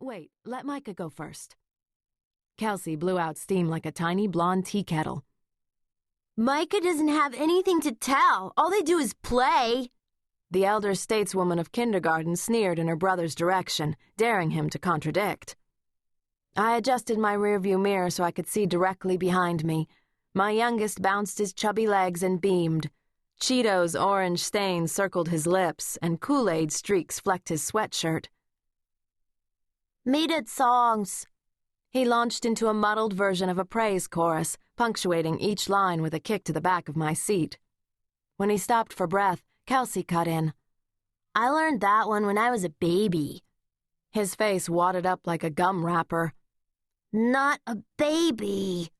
Wait, let Micah go first. Kelsey blew out steam like a tiny blonde tea kettle. Micah doesn't have anything to tell. All they do is play. The elder stateswoman of kindergarten sneered in her brother's direction, daring him to contradict. I adjusted my rearview mirror so I could see directly behind me. My youngest bounced his chubby legs and beamed. Cheetos' orange stains circled his lips, and Kool-Aid streaks flecked his sweatshirt. Made-it songs. He launched into a muddled version of a praise chorus, punctuating each line with a kick to the back of my seat. When he stopped for breath, Kelsey cut in. I learned that one when I was a baby. His face wadded up like a gum wrapper. Not a baby.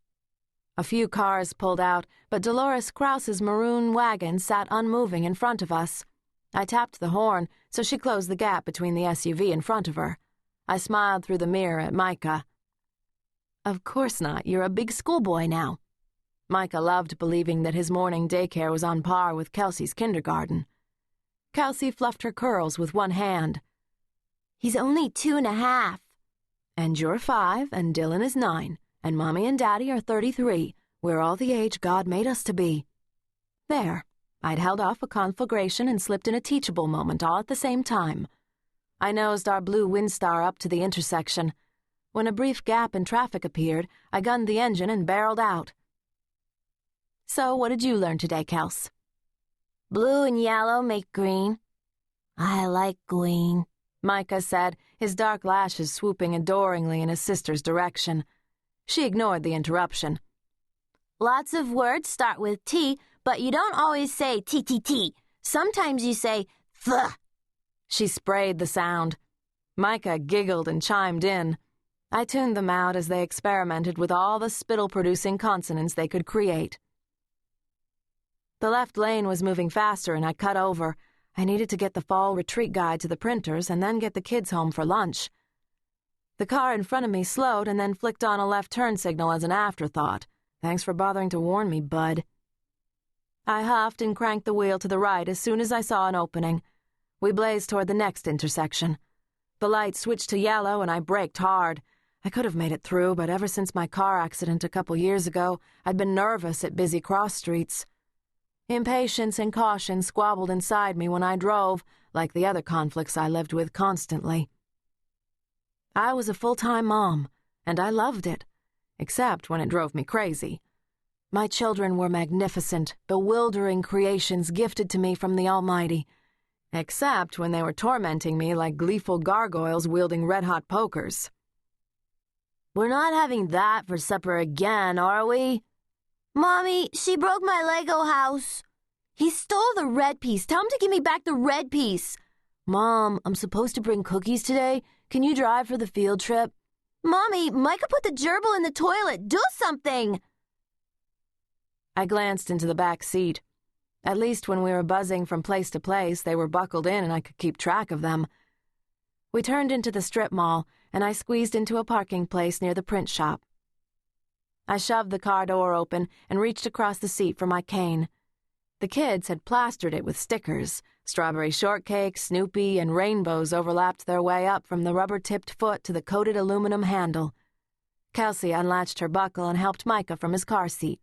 A few cars pulled out, but Dolores Krause's maroon wagon sat unmoving in front of us. I tapped the horn, so she closed the gap between the SUV in front of her. I smiled through the mirror at Micah. Of course not. You're a big schoolboy now. Micah loved believing that his morning daycare was on par with Kelsey's kindergarten. Kelsey fluffed her curls with one hand. He's only 2.5. And you're 5, and Dylan is 9, and Mommy and Daddy are 33. We're all the age God made us to be. There. I'd held off a conflagration and slipped in a teachable moment all at the same time. I nosed our blue Windstar up to the intersection. When a brief gap in traffic appeared, I gunned the engine and barreled out. So, what did you learn today, Kels? Blue and yellow make green. I like green, Micah said, his dark lashes swooping adoringly in his sister's direction. She ignored the interruption. Lots of words start with T, but you don't always say T. Sometimes you say th. She sprayed the sound. Micah giggled and chimed in. I tuned them out as they experimented with all the spittle-producing consonants they could create. The left lane was moving faster and I cut over. I needed to get the fall retreat guide to the printers and then get the kids home for lunch. The car in front of me slowed and then flicked on a left turn signal as an afterthought. Thanks for bothering to warn me, bud. I huffed and cranked the wheel to the right as soon as I saw an opening. We blazed toward the next intersection. The light switched to yellow and I braked hard. I could have made it through, but ever since my car accident a couple years ago, I'd been nervous at busy cross streets. Impatience and caution squabbled inside me when I drove, like the other conflicts I lived with constantly. I was a full-time mom, and I loved it, except when it drove me crazy. My children were magnificent, bewildering creations gifted to me from the Almighty, except when they were tormenting me like gleeful gargoyles wielding red-hot pokers. We're not having that for supper again, are we? Mommy, she broke my Lego house. He stole the red piece. Tell him to give me back the red piece. Mom, I'm supposed to bring cookies today. Can you drive for the field trip? Mommy, Micah put the gerbil in the toilet. Do something! I glanced into the back seat. At least when we were buzzing from place to place, they were buckled in and I could keep track of them. We turned into the strip mall, and I squeezed into a parking place near the print shop. I shoved the car door open and reached across the seat for my cane. The kids had plastered it with stickers. Strawberry shortcake, Snoopy, and rainbows overlapped their way up from the rubber-tipped foot to the coated aluminum handle. Kelsey unlatched her buckle and helped Micah from his car seat.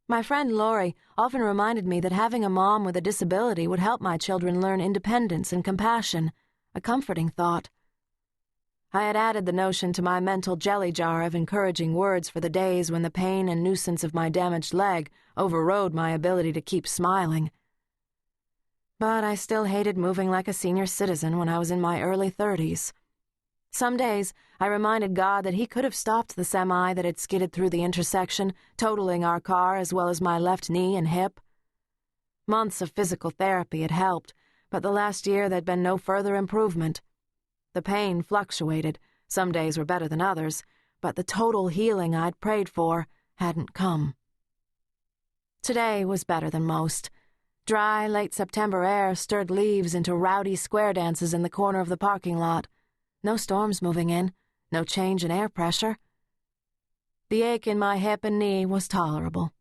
My friend Lori often reminded me that having a mom with a disability would help my children learn independence and compassion, a comforting thought. I had added the notion to my mental jelly jar of encouraging words for the days when the pain and nuisance of my damaged leg overrode my ability to keep smiling. But I still hated moving like a senior citizen when I was in my early 30s. Some days, I reminded God that he could have stopped the semi that had skidded through the intersection, totaling our car as well as my left knee and hip. Months of physical therapy had helped, but the last year there'd been no further improvement. The pain fluctuated. Some days were better than others, but the total healing I'd prayed for hadn't come. Today was better than most. Dry, late September air stirred leaves into rowdy square dances in the corner of the parking lot. No storms moving in, no change in air pressure. The ache in my hip and knee was tolerable.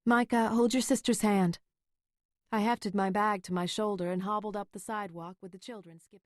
Micah, hold your sister's hand. I hefted my bag to my shoulder and hobbled up the sidewalk with the children skipping.